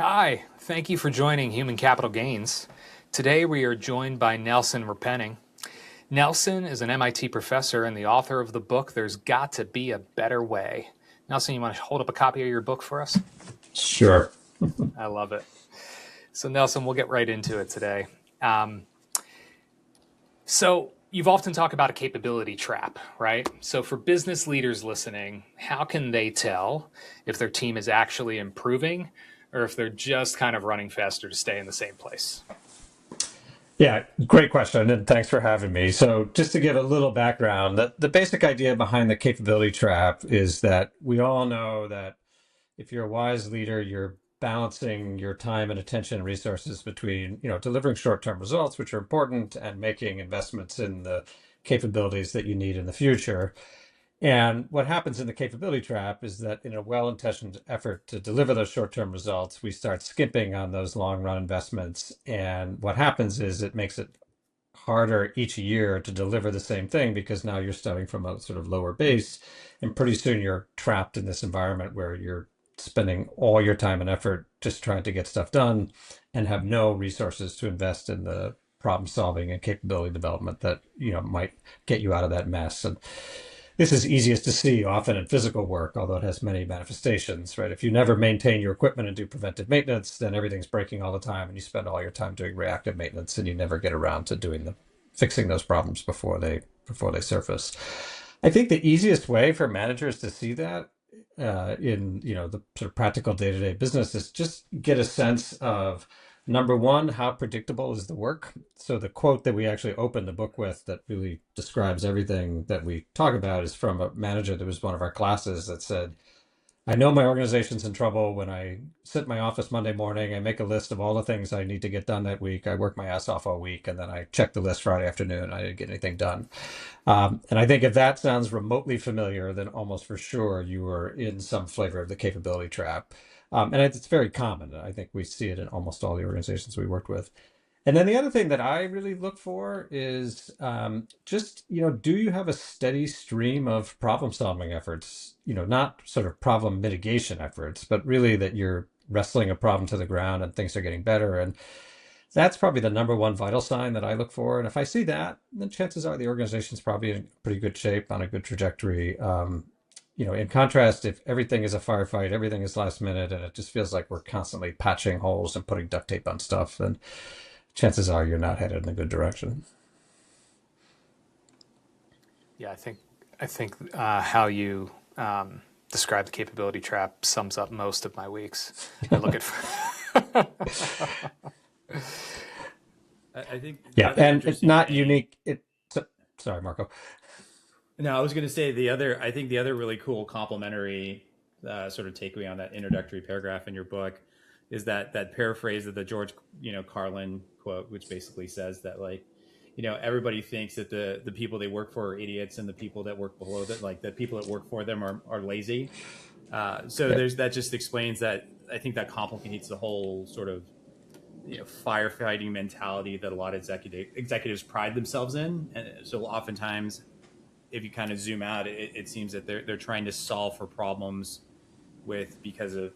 Hi, thank you for joining Human Capital Gains. Today we are joined by Nelson Repenning. Nelson is an MIT professor and the author of the book There's Got to Be a Better Way. Nelson, you want to hold up a copy of your book for us? Sure. I love it. So Nelson, we'll get right into it today. So you've often talked about a capability trap, right? So for business leaders listening, how can they tell if their team is actually improving or if they're just kind of running faster to stay in the same place? Yeah, great question, and thanks for having me. So, just to give a little background, the basic idea behind the capability trap is that we all know that if you're a wise leader, you're balancing your time and attention and resources between, delivering short-term results, which are important, and making investments in the capabilities that you need in the future. And what happens in the capability trap is that in a well-intentioned effort to deliver those short-term results, we start skimping on those long-run investments. And what happens is it makes it harder each year to deliver the same thing because now you're starting from a sort of lower base. And pretty soon you're trapped in this environment where you're spending all your time and effort just trying to get stuff done and have no resources to invest in the problem solving and capability development that might get you out of that mess. And this is easiest to see often in physical work, although it has many manifestations, right? If you never maintain your equipment and do preventive maintenance, then everything's breaking all the time and you spend all your time doing reactive maintenance and you never get around to fixing those problems before they surface. I think the easiest way for managers to see that in the sort of practical day-to-day business is just get a sense of number one, how predictable is the work? So the quote that we actually opened the book with that really describes everything that we talk about is from a manager that was one of our classes that said, I know my organization's in trouble when I sit in my office Monday morning, I make a list of all the things I need to get done that week. I work my ass off all week, and then I check the list Friday afternoon. I didn't get anything done. And I think if that sounds remotely familiar, then almost for sure you are in some flavor of the capability trap. And it's very common. I think we see it in almost all the organizations we worked with. And then the other thing that I really look for is just, do you have a steady stream of problem solving efforts? Not sort of problem mitigation efforts, but really that you're wrestling a problem to the ground and things are getting better. And that's probably the number one vital sign that I look for. And if I see that, then chances are the organization's probably in pretty good shape, on a good trajectory. In contrast, if everything is a firefight, everything is last minute, and it just feels like we're constantly patching holes and putting duct tape on stuff, then chances are you're not headed in a good direction. Yeah, I think how you describe the capability trap sums up most of my weeks. I look at. I think the Yeah, other and it's interesting not thing. unique. Sorry, Marco. No, I was going to say the other. I think the other really cool complementary sort of takeaway on that introductory paragraph in your book is that paraphrase of the George Carlin quote, which basically says that like everybody thinks that the people they work for are idiots and the people that work below that like the people that work for them are lazy. So Yep. there's that just explains that. I think that complicates the whole sort of firefighting mentality that a lot of executives pride themselves in. And so oftentimes, if you kind of zoom out, it seems that they're trying to solve for problems with because of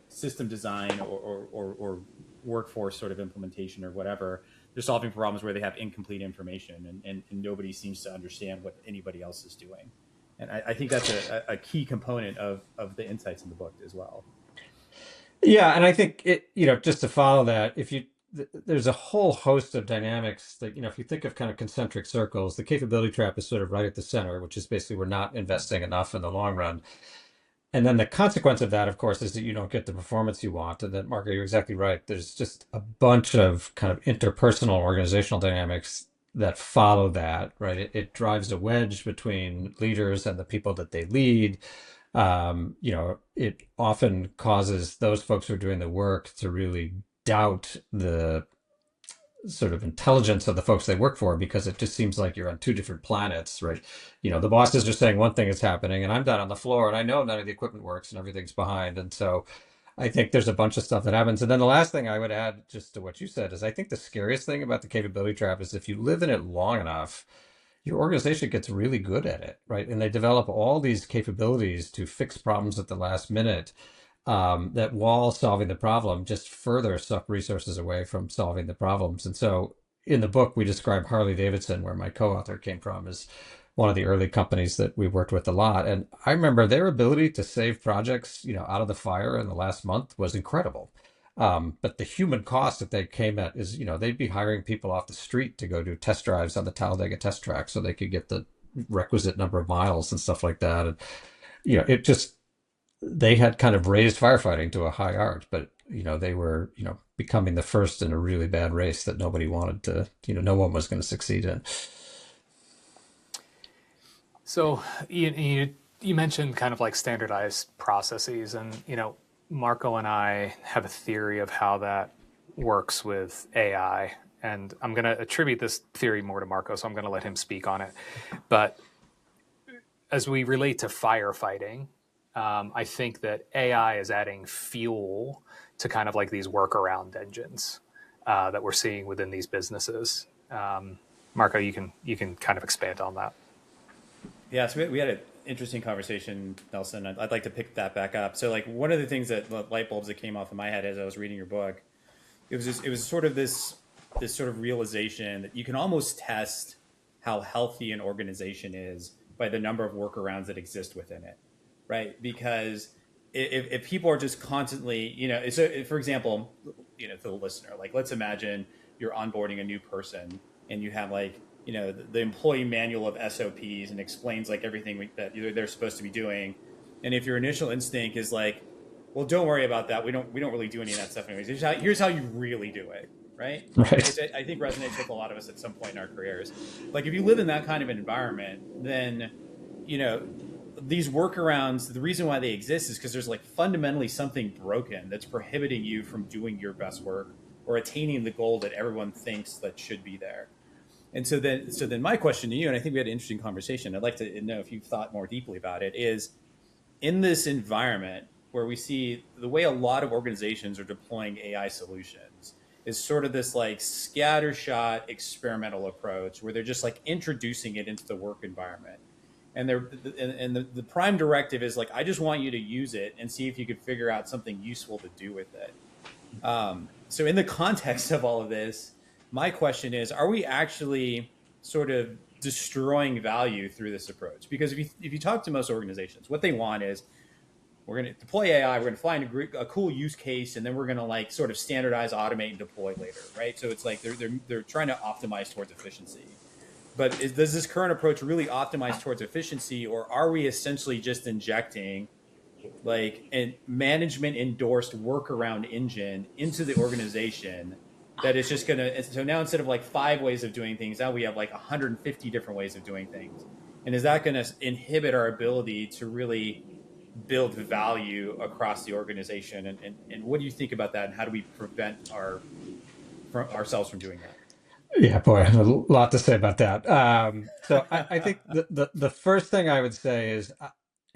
system design or workforce sort of implementation or whatever. They're solving problems where they have incomplete information and nobody seems to understand what anybody else is doing. And I think that's a key component of the insights in the book as well. Yeah, and I think just to follow that, there's a whole host of dynamics that, if you think of kind of concentric circles, the capability trap is sort of right at the center, which is basically we're not investing enough in the long run. And then the consequence of that, of course, is that you don't get the performance you want. And that, Marco, you're exactly right. There's just a bunch of kind of interpersonal organizational dynamics that follow that, right? It drives a wedge between leaders and the people that they lead. It often causes those folks who are doing the work to really doubt the sort of intelligence of the folks they work for because it just seems like you're on two different planets, right? The bosses are saying one thing is happening and I'm down on the floor and I know none of the equipment works and everything's behind. And so I think there's a bunch of stuff that happens. And then the last thing I would add just to what you said is I think the scariest thing about the capability trap is if you live in it long enough, your organization gets really good at it, right? And they develop all these capabilities to fix problems at the last minute. that while solving the problem, just further suck resources away from solving the problems. And so in the book, we describe Harley Davidson, where my co-author came from, as one of the early companies that we worked with a lot. And I remember their ability to save projects, out of the fire in the last month was incredible. But the human cost that they came at is, they'd be hiring people off the street to go do test drives on the Talladega test track so they could get the requisite number of miles and stuff like that. And, it just, they had kind of raised firefighting to a high art, but, they were, becoming the first in a really bad race that nobody wanted to, no one was going to succeed in. So you mentioned kind of like standardized processes, and Marco and I have a theory of how that works with AI, and I'm going to attribute this theory more to Marco, so I'm going to let him speak on it. But as we relate to firefighting, I think that AI is adding fuel to kind of like these workaround engines that we're seeing within these businesses. Marco, you can kind of expand on that. Yeah, so we had an interesting conversation, Nelson. I'd like to pick that back up. So, like, one of the things that the light bulbs that came off in my head as I was reading your book, it was sort of this sort of realization that you can almost test how healthy an organization is by the number of workarounds that exist within it, right? Because if people are just constantly, so for example, to the listener, like, let's imagine you're onboarding a new person and you have like, the employee manual of SOPs and explains like everything that they're supposed to be doing. And if your initial instinct is like, well, don't worry about that. We don't really do any of that stuff anyways. Here's how you really do it, right? Right. Which I think resonates with a lot of us at some point in our careers. Like, if you live in that kind of an environment, then, these workarounds, the reason why they exist is because there's like fundamentally something broken that's prohibiting you from doing your best work or attaining the goal that everyone thinks that should be there. And so then my question to you, and I think we had an interesting conversation, I'd like to know if you've thought more deeply about it, is in this environment where we see the way a lot of organizations are deploying AI solutions is sort of this like scattershot experimental approach where they're just like introducing it into the work environment. And the prime directive is like, I just want you to use it and see if you could figure out something useful to do with it. So in the context of all of this, my question is, are we actually sort of destroying value through this approach? Because if you talk to most organizations, what they want is, we're going to deploy AI, we're going to find a cool use case, and then we're going to like sort of standardize, automate, and deploy later, right? So it's like they're trying to optimize towards efficiency. But does this current approach really optimize towards efficiency, or are we essentially just injecting like a management endorsed workaround engine into the organization that is just going to, so now instead of like 5 ways of doing things, now we have like 150 different ways of doing things. And is that going to inhibit our ability to really build value across the organization? And what do you think about that? And how do we prevent ourselves from doing that? Yeah, boy, I have a lot to say about that. So I think the first thing I would say is,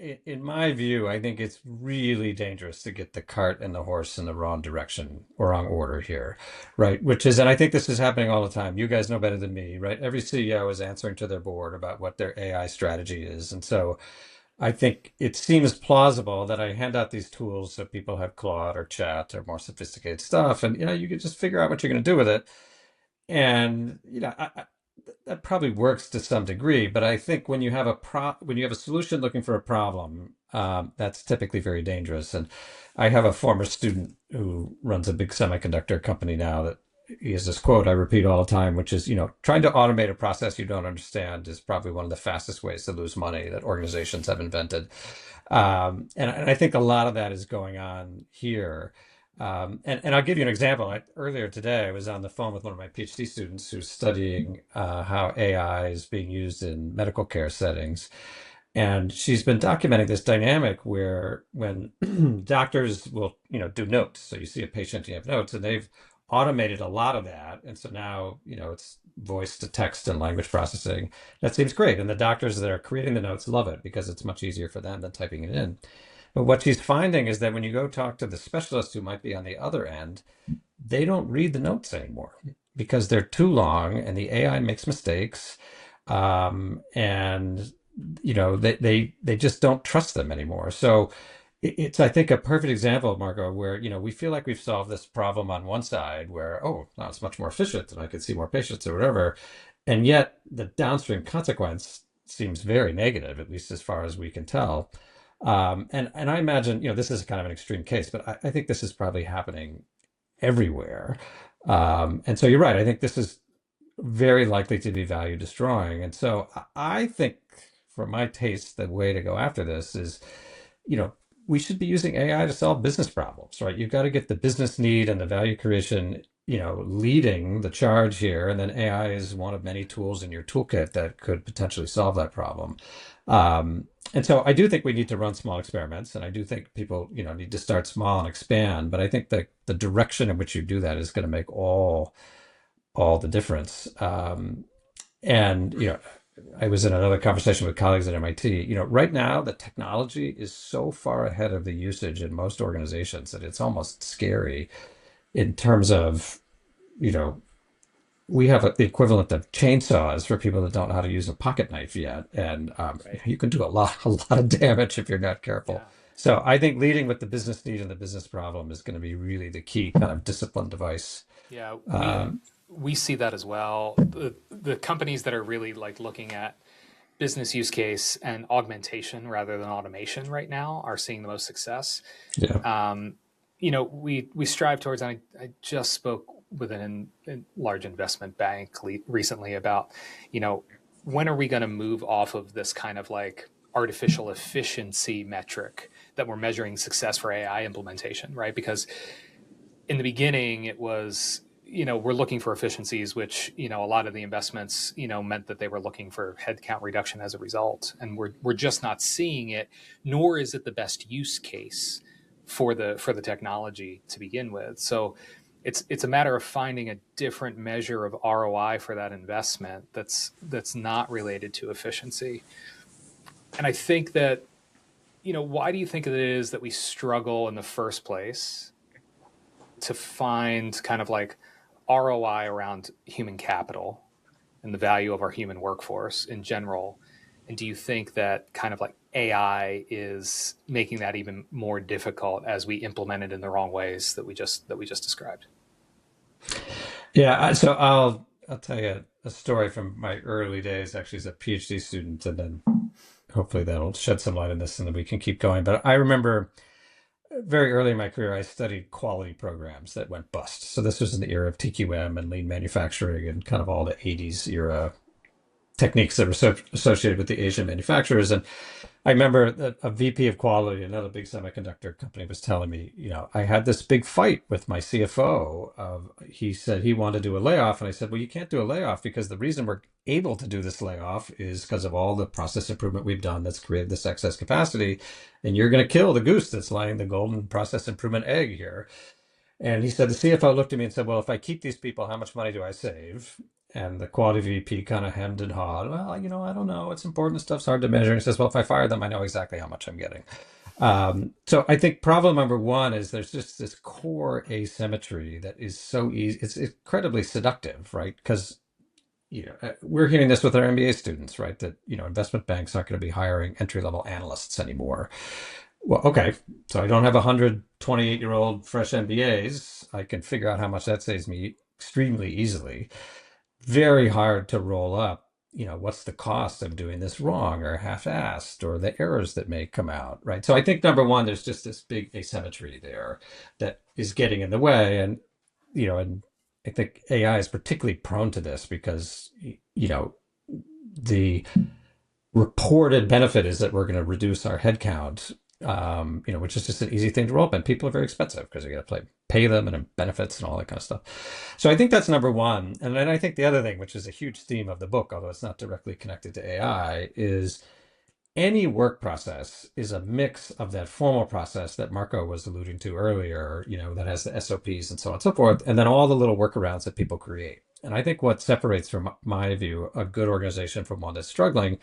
in my view, I think it's really dangerous to get the cart and the horse in the wrong direction or wrong order here, right? And I think this is happening all the time. You guys know better than me, right? Every CEO is answering to their board about what their AI strategy is. And so I think it seems plausible that I hand out these tools so people have Claude or Chat or more sophisticated stuff, and you can just figure out what you're going to do with it. And that probably works to some degree, but I think when you have a solution looking for a problem, that's typically very dangerous. And I have a former student who runs a big semiconductor company now that he has this quote I repeat all the time, which is, trying to automate a process you don't understand is probably one of the fastest ways to lose money that organizations have invented. And I think a lot of that is going on here. And I'll give you an example. Earlier today, I was on the phone with one of my PhD students who's studying how AI is being used in medical care settings. And she's been documenting this dynamic where when doctors will, do notes. So you see a patient, you have notes, and they've automated a lot of that. And so now, it's voice to text and language processing. That seems great. And the doctors that are creating the notes love it because it's much easier for them than typing it in. But what she's finding is that when you go talk to the specialist who might be on the other end, they don't read the notes anymore because they're too long and the AI makes mistakes. And they just don't trust them anymore. So it's, I think, a perfect example, Marco, where, we feel like we've solved this problem on one side where, oh, now it's much more efficient and I can see more patients or whatever. And yet the downstream consequence seems very negative, at least as far as we can tell. And I imagine, this is kind of an extreme case, but I think this is probably happening everywhere. And so you're right. I think this is very likely to be value destroying. And so I think, for my taste, the way to go after this is, you know, we should be using AI to solve business problems, right? You've got to get the business need and the value creation, leading the charge here. And then AI is one of many tools in your toolkit that could potentially solve that problem. And so I do think we need to run small experiments, and I do think people, need to start small and expand. But I think that the direction in which you do that is going to make all the difference. And I was in another conversation with colleagues at MIT. Right now the technology is so far ahead of the usage in most organizations that it's almost scary in terms of, you know, we have the equivalent of chainsaws for people that don't know how to use a pocket knife yet, and Right. you can do a lot of damage if you're not careful. Yeah. So I think leading with the business need and the business problem is going to be really the key kind of discipline device. Yeah, Um, we see that as well. The companies that are really like looking at business use case and augmentation rather than automation right now are seeing the most success. yeah. We strive towards. And I just spoke with a large investment bank recently about, when are we going to move off of this kind of like artificial efficiency metric that we're measuring success for AI implementation, right? Because in the beginning it was, we're looking for efficiencies, which, a lot of the investments, meant that they were looking for headcount reduction as a result. And we're just not seeing it, nor is it the best use case for the technology to begin with. So it's a matter of finding a different measure of ROI for that investment that's not related to efficiency. And I think that, why do you think it is that we struggle in the first place to find kind of like ROI around human capital and the value of our human workforce in general? And do you think that kind of like AI is making that even more difficult as we implement it in the wrong ways that we just described? Yeah, so I'll tell you a story from my early days, actually, as a PhD student, and then hopefully that'll shed some light on this, and then we can keep going. But I remember very early in my career, I studied quality programs that went bust. So this was in the era of TQM and lean manufacturing and kind of all the 80s era techniques that were associated with the Asian manufacturers. And I remember that a VP of quality, another big semiconductor company, was telling me, I had this big fight with my CFO. He said he wanted to do a layoff. And I said, well, you can't do a layoff because the reason we're able to do this layoff is because of all the process improvement we've done that's created this excess capacity. And you're going to kill the goose that's laying the golden process improvement egg here. And he said, the CFO looked at me and said, well, if I keep these people, how much money do I save? And the quality VP kind of hemmed and hawed. Well, I don't know. It's important. Stuff's hard to measure. And he says, well, if I fire them, I know exactly how much I'm getting. So I think problem number one is there's just this core asymmetry that is so easy. It's incredibly seductive, right? Because we're hearing this with our MBA students, right? That investment banks aren't going to be hiring entry-level analysts anymore. Well, okay, so I don't have 128-year-old fresh MBAs. I can figure out how much that saves me extremely easily. Very hard to roll up, what's the cost of doing this wrong or half-assed or the errors that may come out, right? So I think number one, there's just this big asymmetry there that is getting in the way. And I think AI is particularly prone to this because, the reported benefit is that we're going to reduce our headcount, which is just an easy thing to roll up. And people are very expensive because you got to pay them and benefits and all that kind of stuff. So I think that's number one. And then I think the other thing, which is a huge theme of the book, although it's not directly connected to AI, is any work process is a mix of that formal process that Marco was alluding to earlier, that has the SOPs and so on and so forth, and then all the little workarounds that people create. And I think what separates, from my view, a good organization from one that's struggling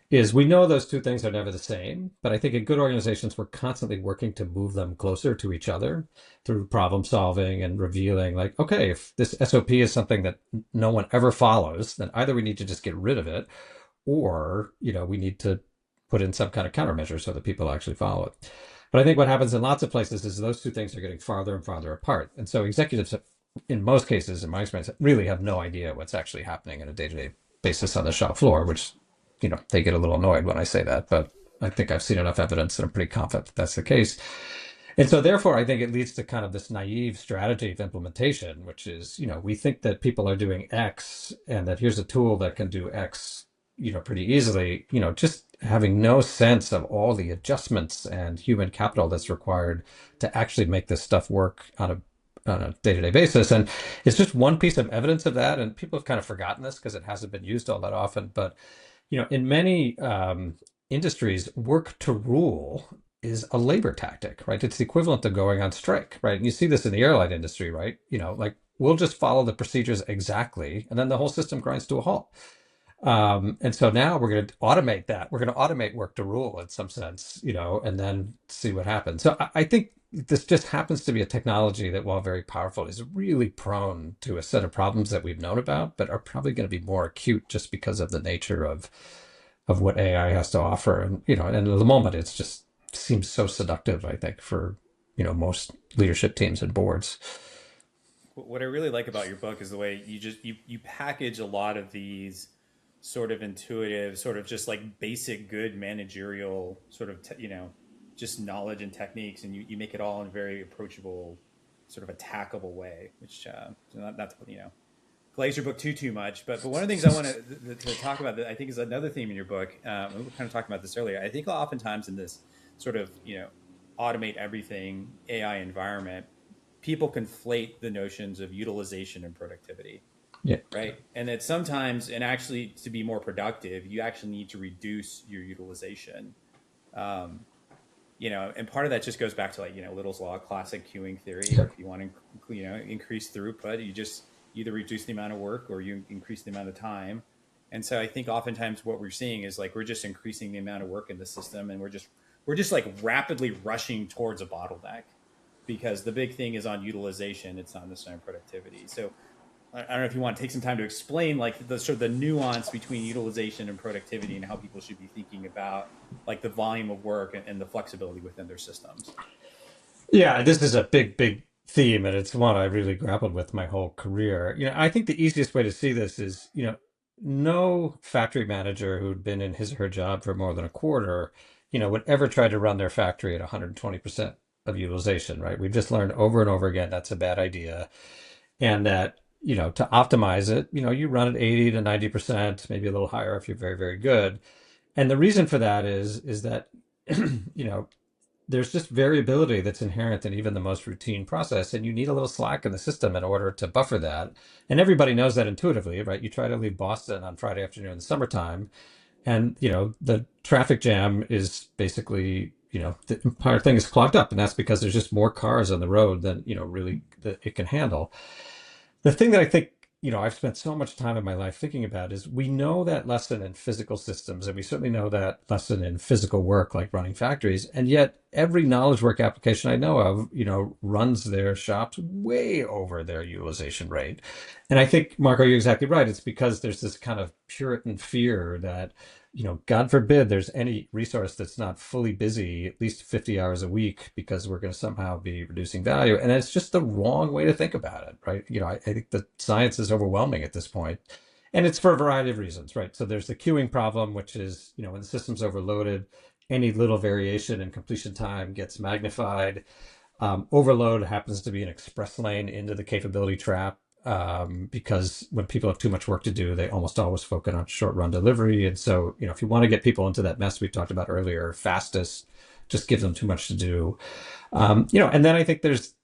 is we know those two things are never the same, but I think in good organizations, we're constantly working to move them closer to each other through problem solving and revealing, like, okay, if this SOP is something that no one ever follows, then either we need to just get rid of it, or, we need to put in some kind of countermeasure so that people actually follow it. But I think what happens in lots of places is those two things are getting farther and farther apart. And so executives, in most cases, in my experience, really have no idea what's actually happening on a day-to-day basis on the shop floor, which, they get a little annoyed when I say that, but I think I've seen enough evidence and I'm pretty confident that that's the case. And so therefore, I think it leads to kind of this naive strategy of implementation, which is, we think that people are doing X and that here's a tool that can do X, pretty easily, just having no sense of all the adjustments and human capital that's required to actually make this stuff work on a day-to-day basis. And it's just one piece of evidence of that. And people have kind of forgotten this because it hasn't been used all that often. But, in many industries, work to rule is a labor tactic, right? It's the equivalent of going on strike, right? And you see this in the airline industry, right? Like we'll just follow the procedures exactly, and then the whole system grinds to a halt. And so now we're going to automate that. We're going to automate work to rule in some sense, and then see what happens. So I think this just happens to be a technology that, while very powerful, is really prone to a set of problems that we've known about, but are probably going to be more acute just because of the nature of what AI has to offer. And, and at the moment, it's just seems so seductive, I think, for, most leadership teams and boards. What I really like about your book is the way you package a lot of these sort of intuitive, sort of just like basic good managerial sort of just knowledge and techniques, and you make it all in a very approachable, sort of attackable way, which not to glaze your book too much, but one of the things I want to talk about that I think is another theme in your book. We were kind of talking about this earlier. I think oftentimes in this sort of automate everything AI environment, people conflate the notions of utilization and productivity. Yeah. Right. And that sometimes, and actually to be more productive, you actually need to reduce your utilization. And part of that just goes back to Little's law, classic queuing theory. Sure. If you want to, increase throughput, you just either reduce the amount of work or you increase the amount of time. And so I think oftentimes what we're seeing is like, we're just increasing the amount of work in the system, and we're just like rapidly rushing towards a bottleneck, because the big thing is on utilization. It's not necessarily productivity. So I don't know if you want to take some time to explain like the sort of the nuance between utilization and productivity, and how people should be thinking about like the volume of work and the flexibility within their systems. Yeah, this is a big theme, and it's one I really grappled with my whole career. I think the easiest way to see this is, no factory manager who'd been in his or her job for more than a quarter, would ever try to run their factory at 120% of utilization, right? We've just learned over and over again that's a bad idea. And that, to optimize it, you run at 80 to 90%, maybe a little higher if you're very, very good. And the reason for that is that, there's just variability that's inherent in even the most routine process, and you need a little slack in the system in order to buffer that. And everybody knows that intuitively, right? You try to leave Boston on Friday afternoon in the summertime, and the traffic jam is basically, the entire thing is clogged up, and that's because there's just more cars on the road than really that it can handle. The thing that I think, I've spent so much time in my life thinking about is, we know that lesson in physical systems, and we certainly know that lesson in physical work, like running factories. And yet every knowledge work application I know of, runs their shops way over their utilization rate. And I think, Marco, you're exactly right. It's because there's this kind of Puritan fear that, God forbid there's any resource that's not fully busy at least 50 hours a week, because we're going to somehow be reducing value. And it's just the wrong way to think about it, right? I think the science is overwhelming at this point. And it's for a variety of reasons, right? So there's the queuing problem, which is, when the system's overloaded, any little variation in completion time gets magnified. Overload happens to be an express lane into the capability trap. Because when people have too much work to do, they almost always focus on short run delivery. And so, if you want to get people into that mess we talked about earlier, fastest, just give them too much to do. And then I think there's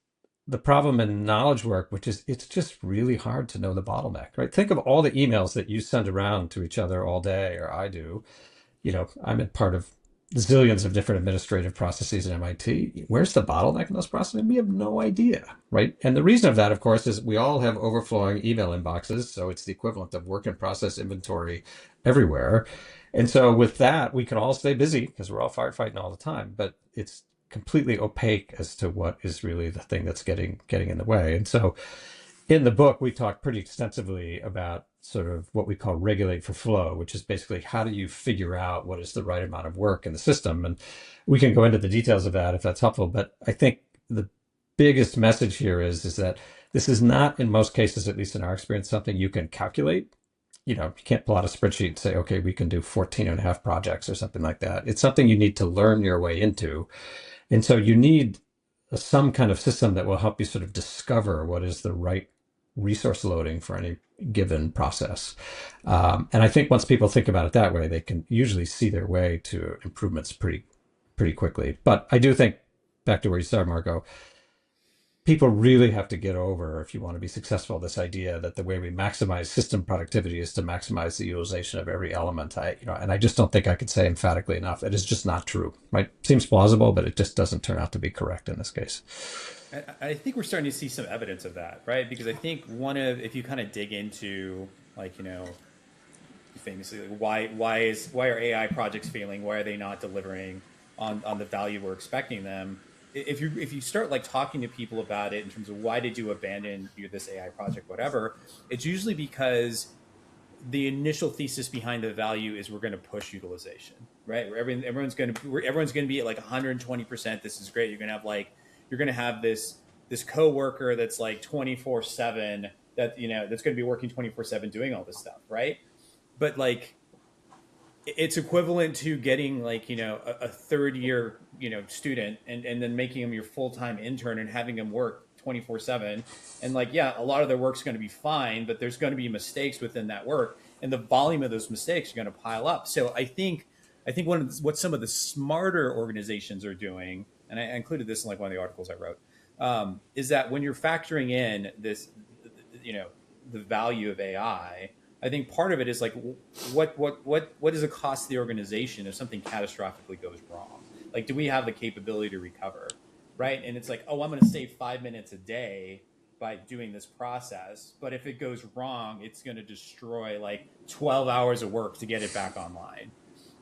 the problem in knowledge work, which is it's just really hard to know the bottleneck, right? Think of all the emails that you send around to each other all day, or I do. I'm in part of zillions of different administrative processes at MIT. Where's the bottleneck in those processes? We have no idea, right? And the reason of that, of course, is we all have overflowing email inboxes. So it's the equivalent of work in process inventory everywhere. And so with that, we can all stay busy because we're all firefighting all the time, but it's completely opaque as to what is really the thing that's getting in the way. And so in the book, we talk pretty extensively about sort of what we call regulate for flow, which is basically how do you figure out what is the right amount of work in the system? And we can go into the details of that if that's helpful. But I think the biggest message here is that this is not, in most cases, at least in our experience, something you can calculate. You can't pull out a spreadsheet and say, okay, we can do 14 and a half projects or something like that. It's something you need to learn your way into. And so you need some kind of system that will help you sort of discover what is the right resource loading for any given process. And I think once people think about it that way, they can usually see their way to improvements pretty quickly. But I do think, back to where you started, Marco, people really have to get over, if you want to be successful, this idea that the way we maximize system productivity is to maximize the utilization of every element. And I just don't think I could say emphatically enough. It is just not true. Right? Seems plausible, but it just doesn't turn out to be correct in this case. I think we're starting to see some evidence of that, right? Because I think if you kind of dig into, like, famously, like, why are AI projects failing? Why are they not delivering on the value we're expecting them? If you start like talking to people about it in terms of why did you abandon this AI project, whatever, it's usually because the initial thesis behind the value is we're going to push utilization, right? Everyone's going to be at like 120%. This is great. You're going to have this coworker that's like 24/7 that's going to be working 24/7 doing all this stuff, right? But like it's equivalent to getting like a third year student and then making them your full-time intern and having them work 24/7, and like, yeah, a lot of their work's going to be fine, but there's going to be mistakes within that work, and the volume of those mistakes are going to pile up. So I think what some of the smarter organizations are doing, and I included this in like one of the articles I wrote, is that when you're factoring in this, the value of AI, I think part of it is like, what is the cost to the organization if something catastrophically goes wrong? Like, do we have the capability to recover, right? And it's like, oh, I'm going to save 5 minutes a day by doing this process, but if it goes wrong, it's going to destroy like 12 hours of work to get it back online.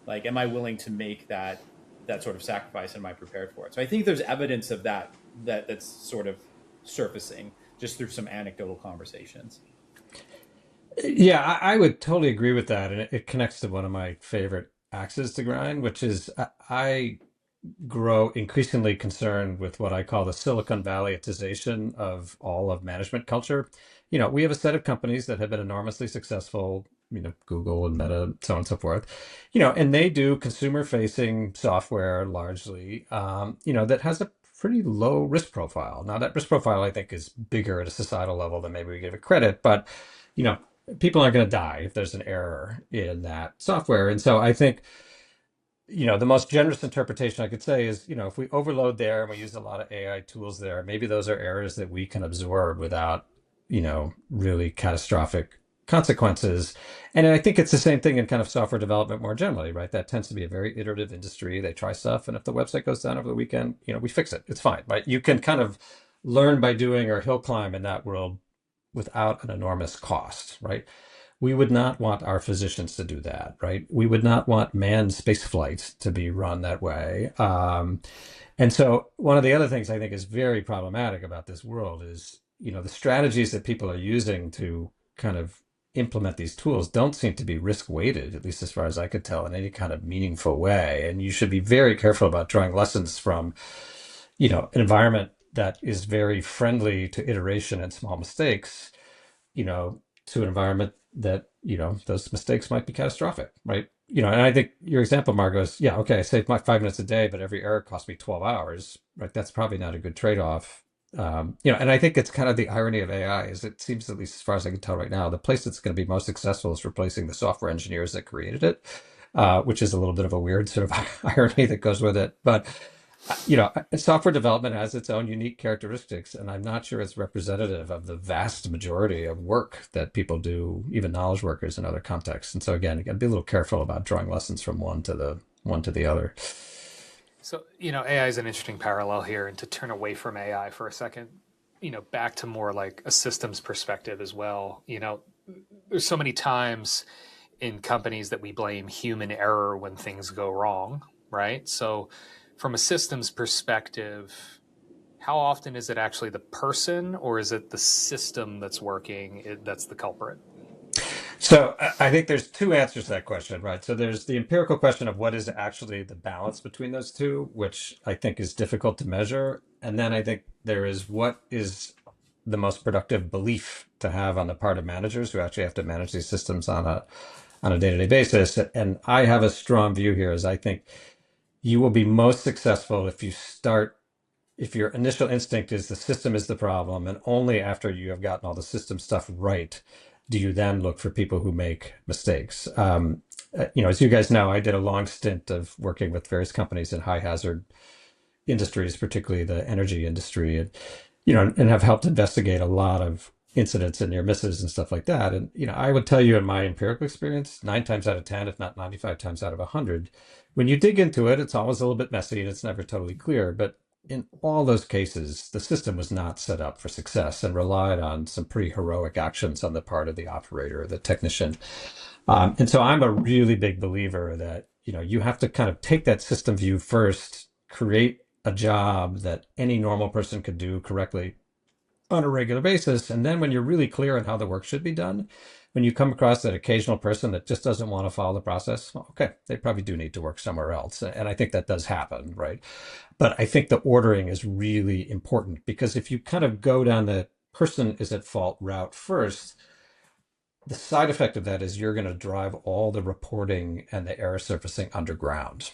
Like, am I willing to make that sort of sacrifice? Am I prepared for it? So I think there's evidence of that's sort of surfacing just through some anecdotal conversations. Yeah, I would totally agree with that. And it connects to one of my favorite axes to grind, which is I grow increasingly concerned with what I call the Silicon Valleyization of all of management culture. We have a set of companies that have been enormously successful, Google and Meta, so on and so forth, and they do consumer facing software largely, that has a pretty low risk profile. Now, that risk profile, I think, is bigger at a societal level than maybe we give it credit, but, you know, people aren't going to die if there's an error in that software. And so I think the most generous interpretation I could say is, if we overload there and we use a lot of AI tools there, maybe those are errors that we can absorb without, really catastrophic consequences. And I think it's the same thing in kind of software development more generally, right? That tends to be a very iterative industry. They try stuff, and if the website goes down over the weekend, we fix it. It's fine, right? You can kind of learn by doing or hill climb in that world without an enormous cost, right? We would not want our physicians to do that, right? We would not want manned space flight to be run that way. And so one of the other things I think is very problematic about this world is, the strategies that people are using to kind of implement these tools don't seem to be risk weighted, at least as far as I could tell, in any kind of meaningful way. And you should be very careful about drawing lessons from, an environment that is very friendly to iteration and small mistakes, to an environment that, those mistakes might be catastrophic, right? And I think your example, Margo, is, yeah, okay, I save my 5 minutes a day, but every error costs me 12 hours, right? That's probably not a good trade-off. And I think it's kind of the irony of AI is it seems, at least as far as I can tell right now, the place that's going to be most successful is replacing the software engineers that created it, which is a little bit of a weird sort of irony that goes with it. But software development has its own unique characteristics, and I'm not sure it's representative of the vast majority of work that people do, even knowledge workers in other contexts. And so again, you got to be a little careful about drawing lessons from one to the other. So, AI is an interesting parallel here. And to turn away from AI for a second, back to more like a systems perspective as well. There's so many times in companies that we blame human error when things go wrong, right? So, from a systems perspective, How often is it actually the person, or is it the system that's working that's the culprit? So I think there's two answers to that question, right? So there's the empirical question of what is actually the balance between those two, which I think is difficult to measure. And then I think there is what is the most productive belief to have on the part of managers who actually have to manage these systems on a day-to-day basis. And I have a strong view here, is I think you will be most successful if your initial instinct is the system is the problem, and only after you have gotten all the system stuff right do you then look for people who make mistakes. As you guys know, I did a long stint of working with various companies in high hazard industries, particularly the energy industry, and have helped investigate a lot of incidents and near misses and stuff like that. And I would tell you, in my empirical experience, 9 times out of 10, if not 95 times out of 100, when you dig into it, it's always a little bit messy and it's never totally clear. But in all those cases, the system was not set up for success and relied on some pretty heroic actions on the part of the operator or the technician. And so I'm a really big believer that you have to kind of take that system view first, create a job that any normal person could do correctly on a regular basis. And then when you're really clear on how the work should be done, when you come across that occasional person that just doesn't want to follow the process, well, okay, they probably do need to work somewhere else. And I think that does happen, right? But I think the ordering is really important, because if you kind of go down the person is at fault route first, the side effect of that is you're going to drive all the reporting and the error surfacing underground.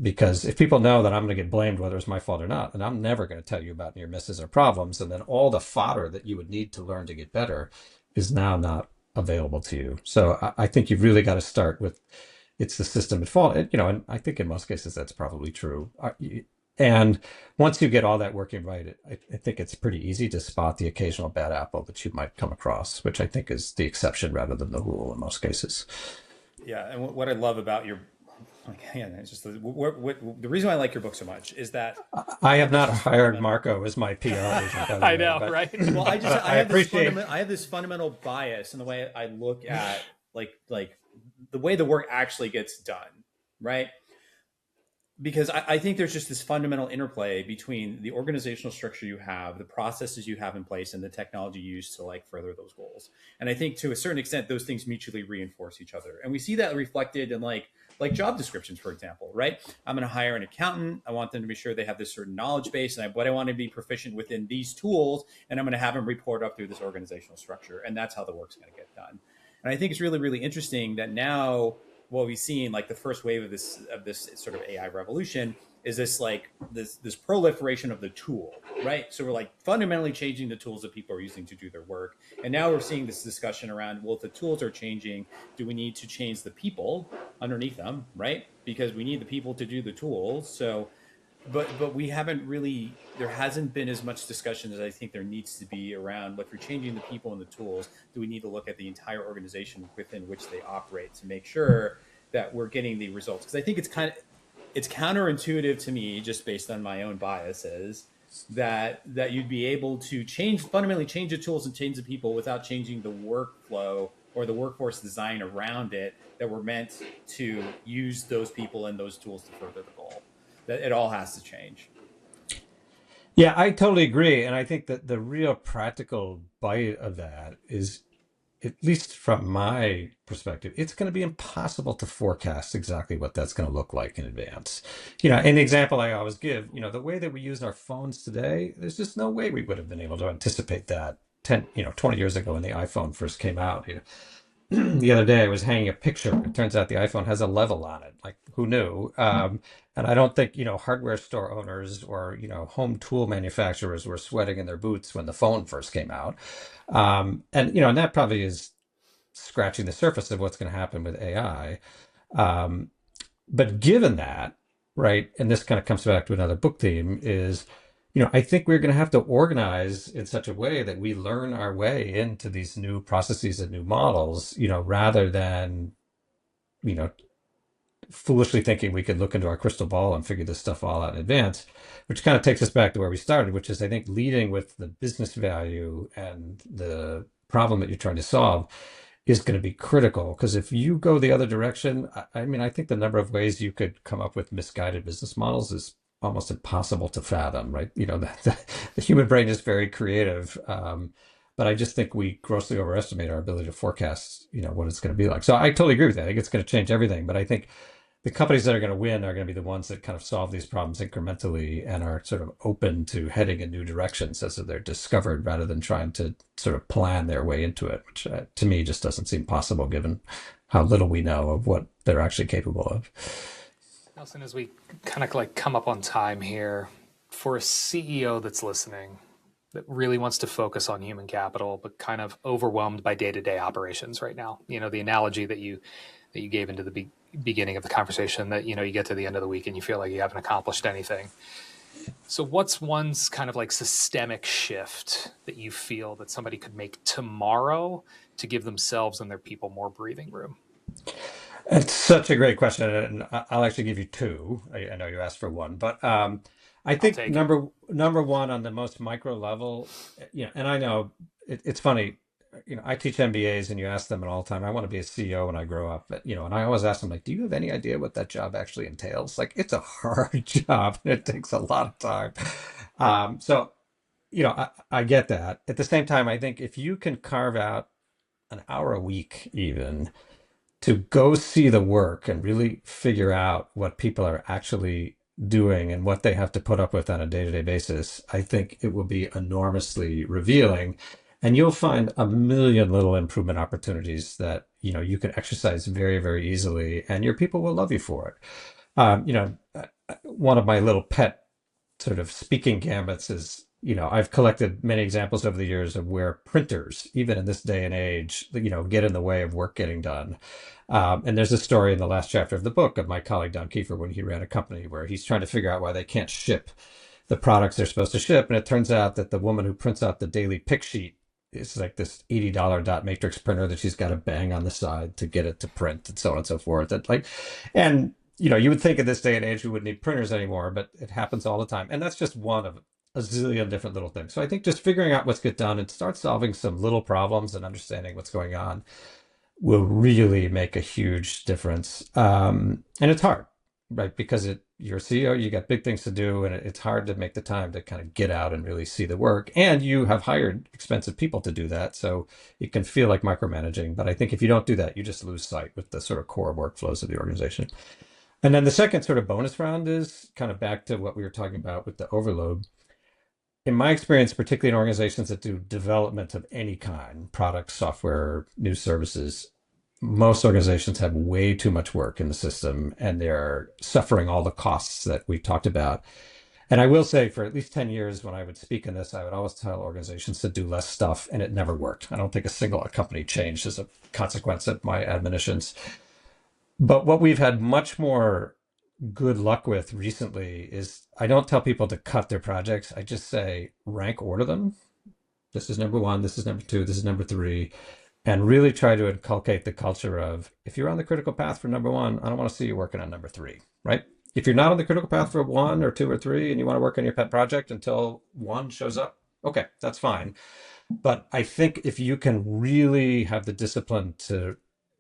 Because if people know that I'm going to get blamed whether it's my fault or not, and I'm never going to tell you about near misses or problems, and then all the fodder that you would need to learn to get better is now not available to you. So I think you've really got to start with it's the system at fault. And I think in most cases that's probably true. And once you get all that working right, I think it's pretty easy to spot the occasional bad apple that you might come across, which I think is the exception rather than the rule in most cases. Yeah, and what I love about your, again, it's just the reason why I like your book so much is that I have not hired Marco as my PR agent, by the I way, know, but right? well, I appreciate. I have this fundamental bias in the way I look at like the way the work actually gets done, right? Because I think there's just this fundamental interplay between the organizational structure you have, the processes you have in place, and the technology used to like further those goals. And I think to a certain extent, those things mutually reinforce each other. And we see that reflected in like job descriptions, for example, right? I'm going to hire an accountant. I want them to be sure they have this certain knowledge base, and I want to be proficient within these tools, and I'm going to have them report up through this organizational structure. And that's how the work's going to get done. And I think it's really, really interesting that now what we've seen, like the first wave of this sort of AI revolution, is this proliferation of the tool, right? So we're like fundamentally changing the tools that people are using to do their work, and now we're seeing this discussion around, well, if the tools are changing, do we need to change the people underneath them, right? Because we need the people to do the tools. So but we haven't really, there hasn't been as much discussion as I think there needs to be around, if you're changing the people and the tools, do we need to look at the entire organization within which they operate to make sure that we're getting the results? Because I think it's counterintuitive to me, just based on my own biases, that you'd be able to fundamentally change the tools and change the people without changing the workflow or the workforce design around it that were meant to use those people and those tools to further the goal. That it all has to change. Yeah, I totally agree. And I think that the real practical bite of that is, at least from my perspective, it's going to be impossible to forecast exactly what that's going to look like in advance. An example I always give, the way that we use our phones today, there's just no way we would have been able to anticipate that 20 years ago when the iPhone first came out. The other day I was hanging a picture. It turns out the iPhone has a level on it. Like, who knew? And I don't think, hardware store owners or, home tool manufacturers were sweating in their boots when the phone first came out. And that probably is scratching the surface of what's going to happen with AI. But given that, right, and this kind of comes back to another book theme, is I think we're going to have to organize in such a way that we learn our way into these new processes and new models, rather than, you know, foolishly thinking we could look into our crystal ball and figure this stuff all out in advance, which kind of takes us back to where we started, which is, I think, leading with the business value and the problem that you're trying to solve is going to be critical. Because if you go the other direction, I mean, I think the number of ways you could come up with misguided business models is almost impossible to fathom, right? The human brain is very creative. But I just think we grossly overestimate our ability to forecast, what it's going to be like. So I totally agree with that. I think it's going to change everything. But I think the companies that are going to win are going to be the ones that kind of solve these problems incrementally and are sort of open to heading in new directions as they're discovered rather than trying to sort of plan their way into it, which to me just doesn't seem possible given how little we know of what they're actually capable of. Nelson, as we kind of like come up on time here, for a CEO that's listening, that really wants to focus on human capital, but kind of overwhelmed by day-to-day operations right now. The analogy that you gave into the beginning of the conversation that, you get to the end of the week and you feel like you haven't accomplished anything. So what's one's kind of like systemic shift that you feel that somebody could make tomorrow to give themselves and their people more breathing room? It's such a great question, and I'll actually give you two. I know you asked for one, but I I'll think take it. number one on the most micro level, and I know it's funny, I teach MBAs, and you ask them all the time, I want to be a CEO when I grow up, but, and I always ask them like, do you have any idea what that job actually entails? Like, it's a hard job, and it takes a lot of time. So, I get that. At the same time, I think if you can carve out an hour a week, even to go see the work and really figure out what people are actually doing and what they have to put up with on a day-to-day basis, I think it will be enormously revealing. And you'll find a million little improvement opportunities that, you can exercise very, very easily, and your people will love you for it. One of my little pet sort of speaking gambits is, I've collected many examples over the years of where printers, even in this day and age, get in the way of work getting done. And there's a story in the last chapter of the book of my colleague Don Kiefer when he ran a company where he's trying to figure out why they can't ship the products they're supposed to ship. And it turns out that the woman who prints out the daily pick sheet is like this $80 dot matrix printer that she's got to bang on the side to get it to print, and so on and so forth. And you would think in this day and age we wouldn't need printers anymore, but it happens all the time. And that's just one of a zillion different little things. So I think just figuring out what's get done and start solving some little problems and understanding what's going on will really make a huge difference. And it's hard, right? Because you're a CEO, you got big things to do, and it's hard to make the time to kind of get out and really see the work. And you have hired expensive people to do that, so it can feel like micromanaging. But I think if you don't do that, you just lose sight with the sort of core workflows of the organization. And then the second sort of bonus round is kind of back to what we were talking about with the overload. In my experience, particularly in organizations that do development of any kind, products, software, new services, most organizations have way too much work in the system and they're suffering all the costs that we've talked about. And I will say for at least 10 years, when I would speak in this, I would always tell organizations to do less stuff, and it never worked. I don't think a single company changed as a consequence of my admonitions. But what we've had much more good luck with recently is I don't tell people to cut their projects. I just say rank order them. This is number one, this is number two, this is number three, and really try to inculcate the culture of if you're on the critical path for number one, I don't want to see you working on number three, right? If you're not on the critical path for one or two or three and you want to work on your pet project until one shows up, okay, that's fine. But I think if you can really have the discipline to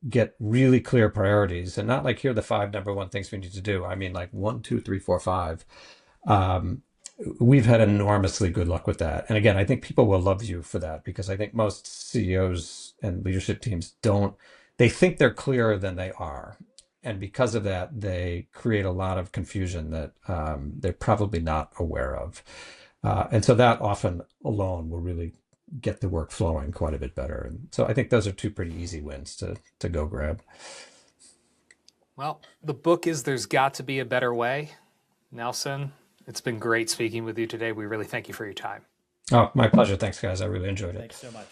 get really clear priorities and not like here are the five number one things we need to do. I mean like one, two, three, four, five. Um, we've had enormously good luck with that. And again, I think people will love you for that because I think most CEOs and leadership teams they think they're clearer than they are. And because of that, they create a lot of confusion that they're probably not aware of. And so that often alone will really get the work flowing quite a bit better. And so I think those are two pretty easy wins to go grab. Well, the book is There's Got to Be a Better Way. Nelson, it's been great speaking with you today. We really thank you for your time. Oh, my pleasure. Thanks, guys. I really enjoyed it. Thanks so much.